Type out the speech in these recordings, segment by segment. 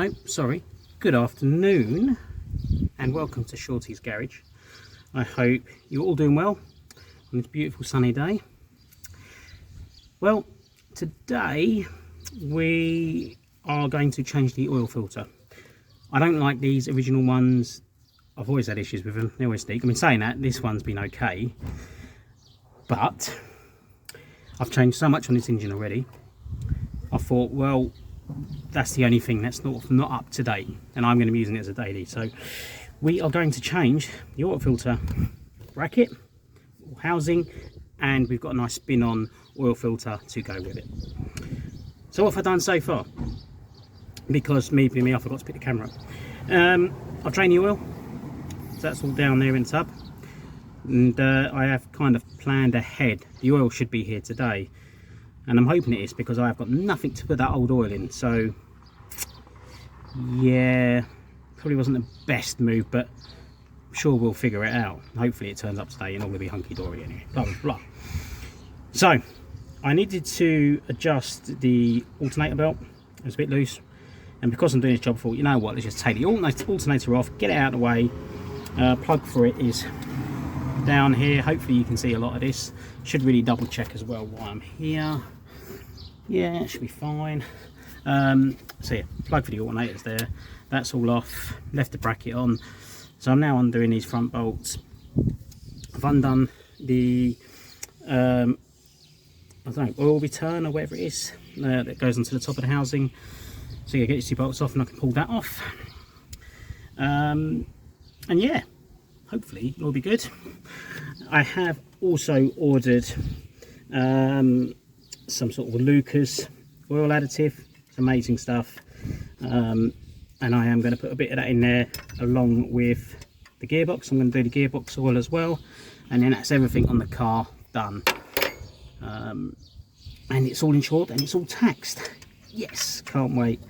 no, sorry, good afternoon and welcome to Shorty's Garage. I hope you're all doing well on this beautiful sunny day. Well, today we are going to change the oil filter. I don't like these original ones. I've always had issues with them, they always leak. I mean, saying that, this one's been okay, but I've changed so much on this engine already. I thought, well, that's the only thing that's not up to date, and I'm going to be using it as a daily. So we are going to change the oil filter bracket, housing, and we've got a nice spin-on oil filter to go with it. So what have I done so far? Because me being me, I forgot to pick the camera up. I've drained the oil, so that's all down there in the tub, and I have kind of planned ahead. The oil should be here today, and I'm hoping it is, because I have got nothing to put that old oil in. So yeah, probably wasn't the best move, but I'm sure we'll figure it out. Hopefully it turns up today and all will be hunky-dory anyway, blah blah blah. So I needed to adjust the alternator belt. It was a bit loose, and because I'm doing this job, I thought, you know what, let's just take the alternator off, get it out of the way. Plug for it is down here. Hopefully you can see a lot of this. Should really double check as well while I'm here. Yeah, it should be fine. So yeah, plug for the alternator's there. That's all off. Left the bracket on. So I'm now undoing these front bolts. I've undone the I don't know, oil return or whatever it is that goes onto the top of the housing. So yeah, get these two bolts off and I can pull that off. And yeah, hopefully it'll be good. I have also ordered some sort of Lucas oil additive. It's amazing stuff, and I am going to put a bit of that in there along with the gearbox. I'm going to do the gearbox oil as well, and then that's everything on the car done. And it's all insured and it's all taxed. Yes, can't wait.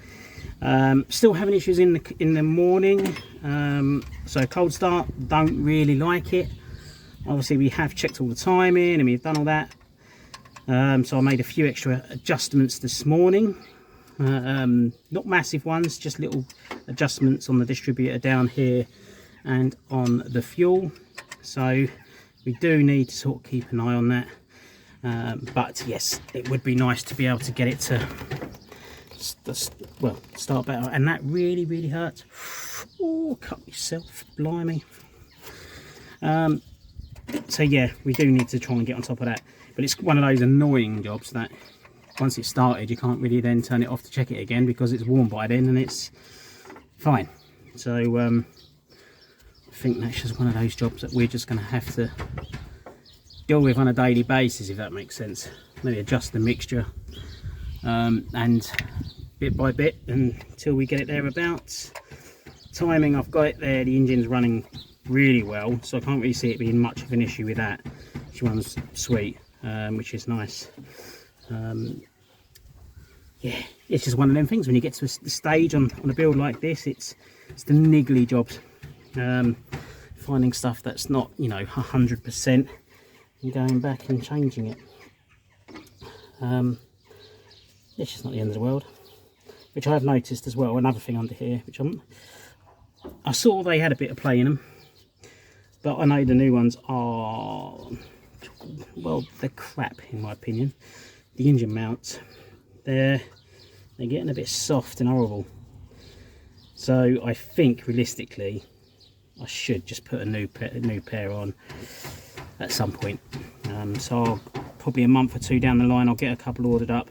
Still having issues in the morning. So cold start, don't really like it. Obviously we have checked all the timing and we've done all that. So I made a few extra adjustments this morning. Not massive ones, just little adjustments on the distributor down here and on the fuel. So we do need to sort of keep an eye on that. But yes, it would be nice to be able to get it to start better. And that really hurts. Oh, cut myself, blimey. So yeah, we do need to try and get on top of that, but it's one of those annoying jobs that once it's started you can't really then turn it off to check it again, because it's warm by then and it's fine. So I think that's just one of those jobs that we're just going to have to deal with on a daily basis, if that makes sense. Maybe adjust the mixture and bit by bit until we get it thereabouts. Timing, I've got it there, the engine's running really well, so I can't really see it being much of an issue with that. She runs sweet, which is nice. Yeah, it's just one of them things when you get to the stage on a build like this, it's the niggly jobs, finding stuff that's not, you know, 100% and going back and changing it. It's just not the end of the world, which I have noticed as well. Another thing under here, which I saw they had a bit of play in them, but I know the new ones are, well, they're crap in my opinion. The engine mounts, they're getting a bit soft and horrible. So I think realistically I should just put a new pair on at some point. So I'll, probably a month or two down the line, I'll get a couple ordered up.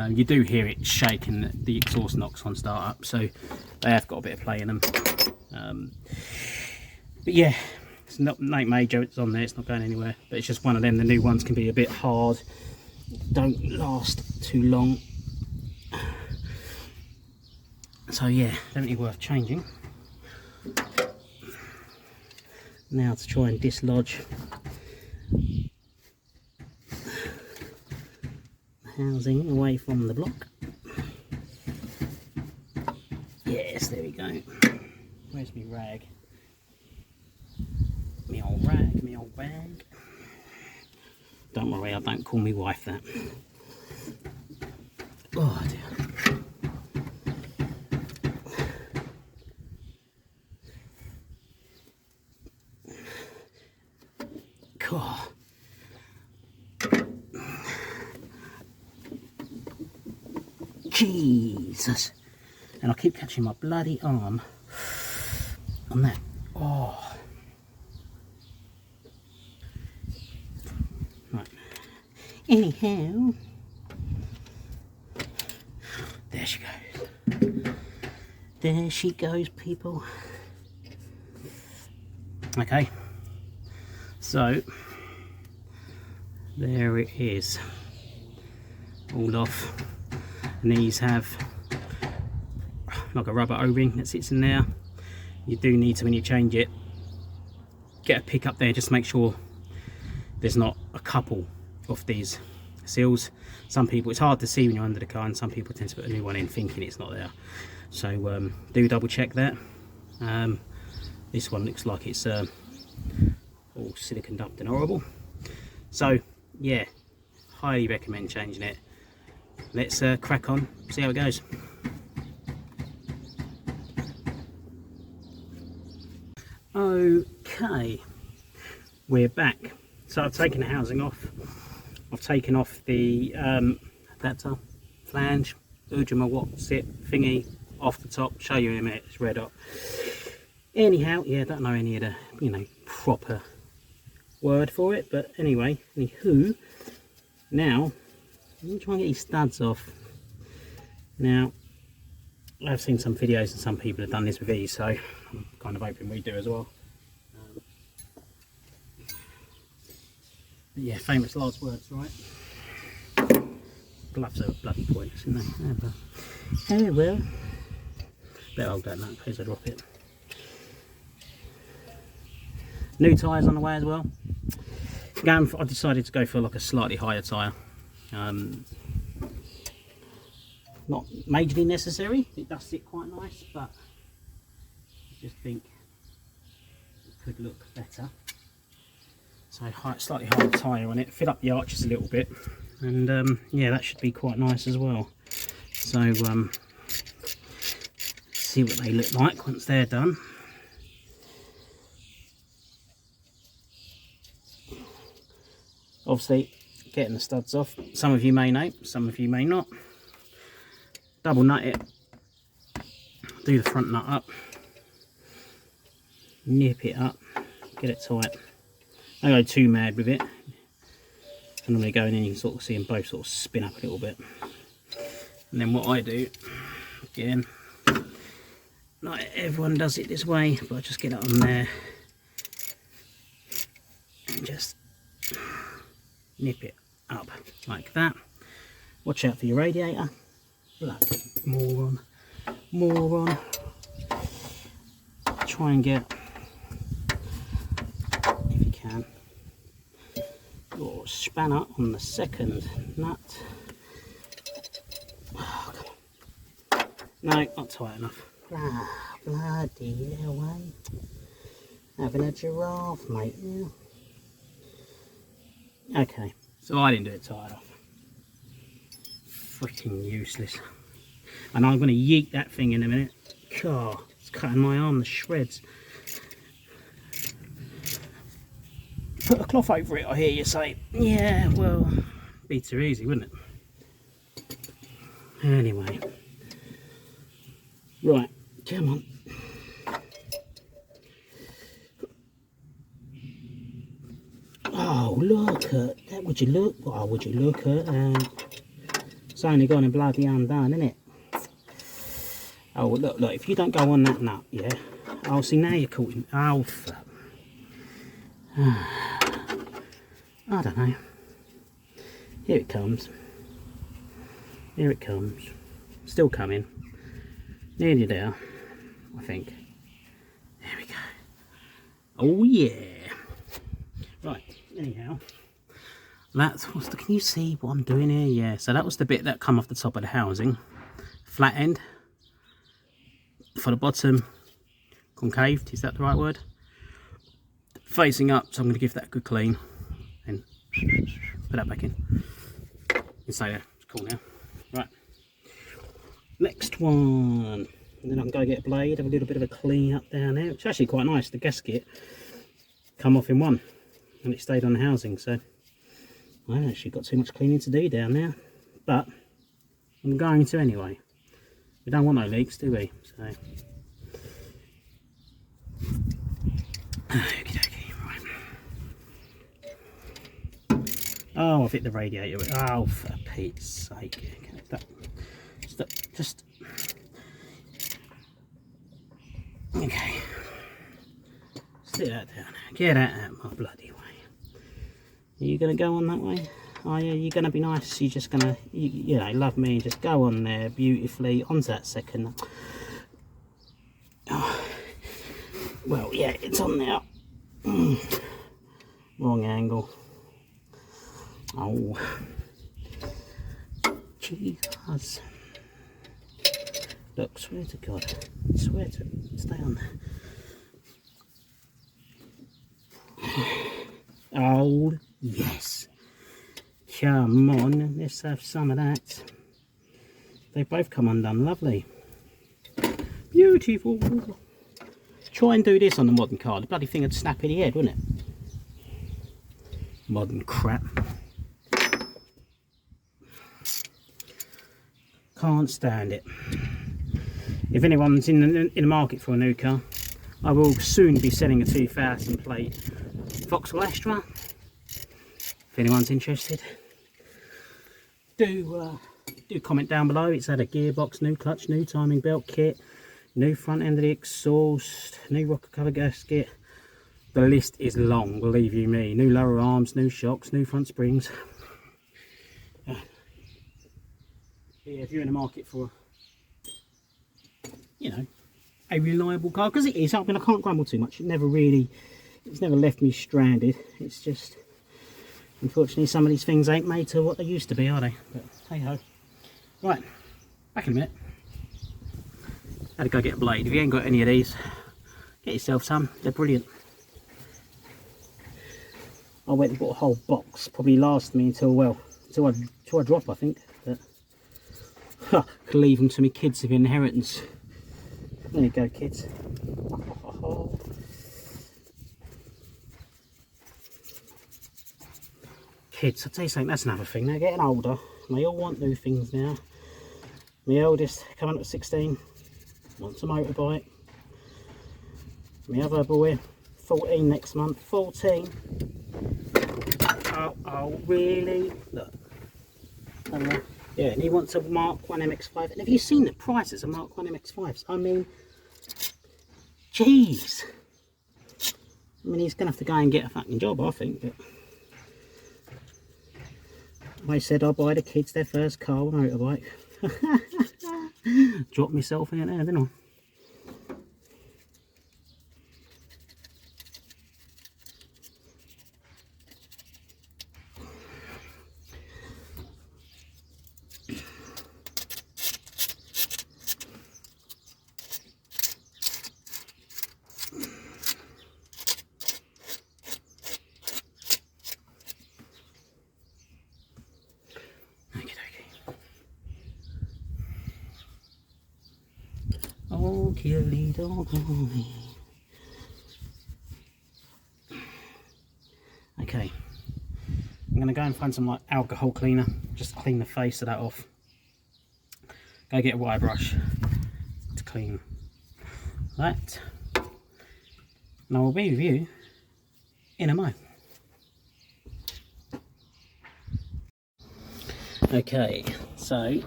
You do hear it shaking, the exhaust knocks on start up, so they have got a bit of play in them. But yeah, it's not major, it's on there, it's not going anywhere, but it's just one of them. The new ones can be a bit hard, don't last too long. So yeah, definitely worth changing. Now to try and dislodge the housing away from the block. Yes, there we go. Where's my rag? Me old rag, me old rag. Don't worry, I don't call me wife that. Oh dear. God. Jesus. And I keep catching my bloody arm on that. Oh. Right. Anyhow. There she goes. There she goes, people. Okay. So, there it is. All off. And these have like a rubber O-ring that sits in there. You do need to, when you change it, get a pick up there just to make sure there's not a couple of these seals. Some people, it's hard to see when you're under the car, and some people tend to put a new one in thinking it's not there. So do double check that. This one looks like it's all silicon dumped and horrible. So yeah, highly recommend changing it. Let's crack on, see how it goes. Okay, we're back. So I've taken the housing off. I've taken off the adapter, flange, Ujima what's it thingy off the top. Show you in a minute, it's red up. Anyhow, yeah, I don't know any of the, you know, proper word for it, but anyway, anywho, now let me try and get these studs off. Now, I've seen some videos and some people have done this with these, so I'm kind of hoping we do as well. But yeah, famous last words, right? Gloves are bloody pointless, isn't they? Oh well. Better hold that in case I drop it. New tyres on the way as well. I decided to go for like a slightly higher tyre. Not majorly necessary, it does sit quite nice, but I just think it could look better. So slightly higher tyre on it, fill up the arches a little bit, and yeah, that should be quite nice as well. So see what they look like once they're done. Obviously, getting the studs off, some of you may know, some of you may not. Double nut it, do the front nut up, nip it up, get it tight. Don't go too mad with it. And normally go in and you can sort of see them both sort of spin up a little bit. And then what I do, again, not everyone does it this way, but I just get it on there and just nip it up like that. Watch out for your radiator. Bloody moron. Try and get, if you can, your spanner on the second nut. Oh, come on. No, not tight enough. Bloody hell, mate. Having a giraffe, mate, now. Okay, so I didn't do it tight off. Freaking useless. And I'm going to yeet that thing in a minute. God, it's cutting my arm to shreds. Put a cloth over it, I hear you say. Yeah, well, be too easy, wouldn't it? Anyway. Right, come on. Oh, look at that. Would you look? Oh, would you look at that? It's only gone and bloody undone, isn't it? Oh, look, if you don't go on that nut, yeah. Oh, see, now you're caught in. Oh, fuck. I don't know. Here it comes. Here it comes. Still coming. Nearly there, I think. There we go. Oh, yeah. Right, anyhow. Can you see what I'm doing here? Yeah, so that was the bit that come off the top of the housing. Flat end. For the bottom, concaved, is that the right word? Facing up, so I'm going to give that a good clean. And put that back in. You can say that, it's cool now. Right. Next one. And then I can go get a blade, have a little bit of a clean up down there. It's actually quite nice, the gasket come off in one. and it stayed on the housing, so I haven't actually got too much cleaning to do down there, but I'm going to anyway. We don't want no leaks, do we? So okie dokie, right. Oh, I've hit the radiator. Oh, for Pete's sake. Okay, just okay. Sit that down. Get out of my bloody way. Are you gonna go on that way? Oh yeah, you're gonna be nice. You're just gonna, you know, love me. Just go on there beautifully onto that second. Oh. Well, yeah, it's on there. Wrong angle. Oh, Jesus. Look, swear to God. Swear to stay on there. Oh, yes. Come on, let's have some of that. They both come undone, lovely. Beautiful. Try and do this on the modern car. The bloody thing would snap in the head, wouldn't it? Modern crap. Can't stand it. If anyone's in the market for a new car, I will soon be selling a 2000 plate Vauxhall Astra. If anyone's interested, do comment down below. It's had a gearbox, new clutch, new timing belt kit, new front end of the exhaust, new rocker cover gasket. The list is long, believe you me. New lower arms, new shocks, new front springs. Yeah, if you're in the market for, you know, a reliable car, because it is. I mean, I can't grumble too much. It's never left me stranded. It's just, unfortunately, some of these things ain't made to what they used to be, are they? But hey ho. Right, back in a minute. Had to go get a blade. If you ain't got any of these, get yourself some. They're brilliant. I went and bought a whole box. Probably lasted me until I drop, I think. But I could leave them to me kids of inheritance. There you go, kids. Kids, I'll tell you something, that's another thing. They're getting older and they all want new things now. My eldest, coming up to 16, wants a motorbike. My other boy, 14 next month. 14. Oh, really? Look. Yeah, and he wants a Mark 1 MX-5. And have you seen the prices of Mark 1 MX-5s? I mean, jeez. I mean, he's going to have to go and get a fucking job, I think. But I said I'll buy the kids their first car, a motorbike. Dropped myself in there, didn't I? Oh, killy dog. Okay, I'm going to go and find some like alcohol cleaner, just clean the face of that off. Go get a wire brush to clean that. And I will be with you in a moment. Okay, so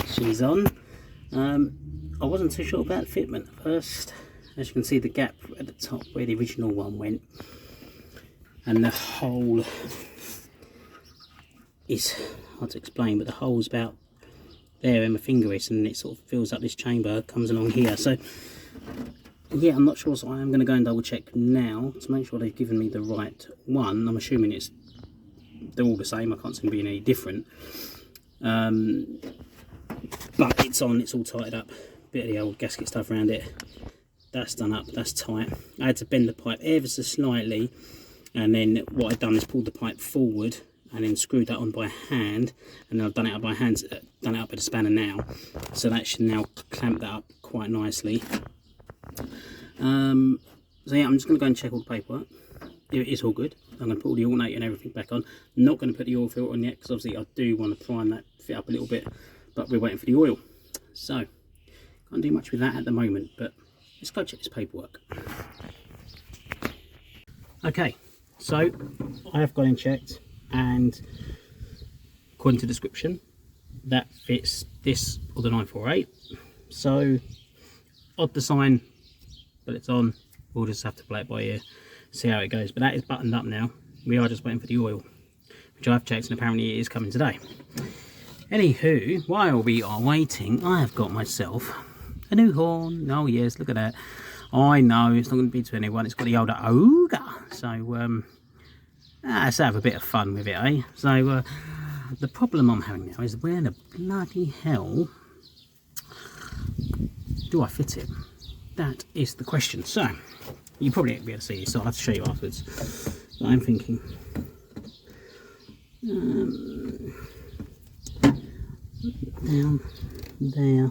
she's on. I wasn't too sure about fitment at first. As you can see, the gap at the top where the original one went, and the hole is hard to explain, but the hole's about there where my finger is, and it sort of fills up this chamber, comes along here. So yeah, I'm not sure, so I am going to go and double check now to make sure they've given me the right one. I'm assuming they're all the same. I can't see them being any different. But it's on, it's all tightened up. Bit of the old gasket stuff around it. That's done up, that's tight. I had to bend the pipe ever so slightly, and then what I've done is pulled the pipe forward and then screwed that on by hand, and then I've done it up by hand, done it up with a spanner now, so that should now clamp that up quite nicely. So yeah, I'm just going to go and check all the paperwork, it's all good. I'm going to put all the alternator and everything back on. Not going to put the oil filter on yet because obviously I do want to prime that fit up a little bit, but we're waiting for the oil. So can't do much with that at the moment, but let's go check this paperwork. Okay, so I have gone and checked, and according to the description, that fits this or the 948. So odd design, but it's on. We'll just have to play it by ear, see how it goes. But that is buttoned up now. We are just waiting for the oil, which I've checked, and apparently it is coming today. Anywho, while we are waiting, I have got myself a new horn. Oh yes, look at that. I know it's not going to be to anyone. It's got the older ogre. So let's have a bit of fun with it, eh? So the problem I'm having now is where the bloody hell do I fit it? That is the question. So you probably won't be able to see this, so I'll have to show you afterwards. But I'm thinking down there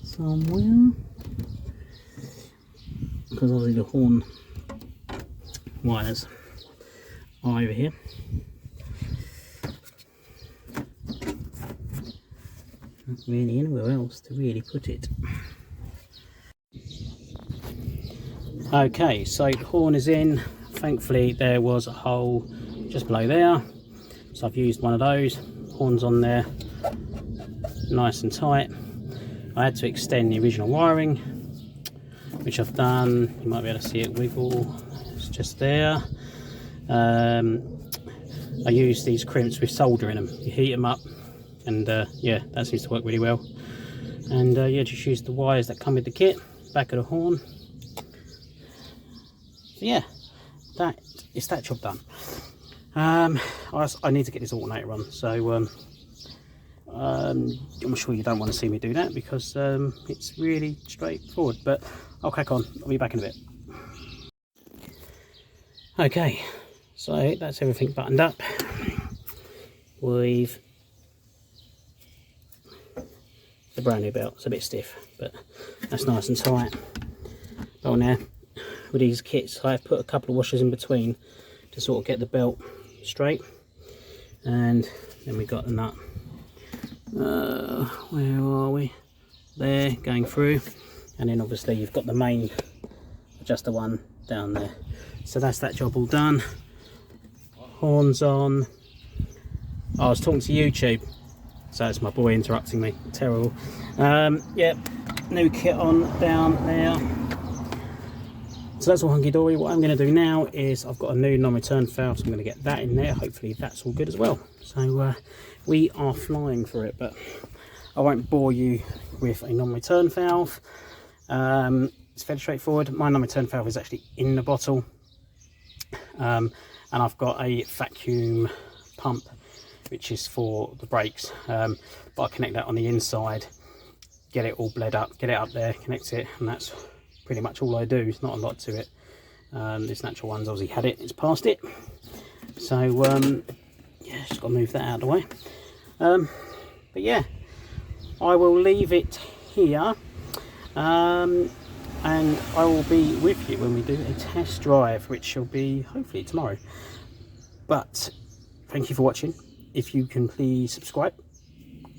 somewhere, because obviously the horn wires are over here. Not really anywhere else to really put it. Okay, so the horn is in. Thankfully there was a hole just below there, so I've used one of those. Horns on there, nice and tight. I had to extend the original wiring, which I've done. You might be able to see it wiggle. It's just there. I use these crimps with solder in them. You heat them up, and yeah, that seems to work really well. And yeah, just use the wires that come with the kit, back of the horn. So yeah, that is that job done. I need to get this alternator on, so I'm sure you don't want to see me do that because it's really straightforward, but I'll crack on. I'll be back in a bit. Okay, so that's everything buttoned up. We've the brand new belt. It's a bit stiff, but that's nice and tight. Well, now with these kits, I've put a couple of washers in between to sort of get the belt straight, and then we got the nut. Where are we? There, going through, and then obviously you've got the main adjuster one down there. So that's that job all done. Horns on. I was talking to YouTube, so it's my boy interrupting me. Terrible. Yeah, new kit on down there. So that's all hunky-dory. What I'm going to do now is I've got a new non-return valve, so I'm going to get that in there. Hopefully that's all good as well. So we are flying for it, but I won't bore you with a non-return valve. It's fairly straightforward. My non-return valve is actually in the bottle, and I've got a vacuum pump which is for the brakes, but I connect that on the inside, get it all bled up, get it up there, connect it, and that's pretty much all I do. It's not a lot to it. This natural one's obviously had it, it's past it, so yeah, just got to move that out of the way. But yeah, I will leave it here, and I will be with you when we do a test drive, which will be hopefully tomorrow. But thank you for watching. If you can please subscribe,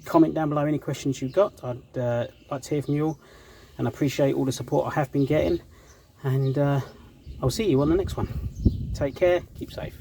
comment down below any questions you've got. I'd like to hear from you all, and I appreciate all the support I have been getting, and I'll see you on the next one. Take care, keep safe.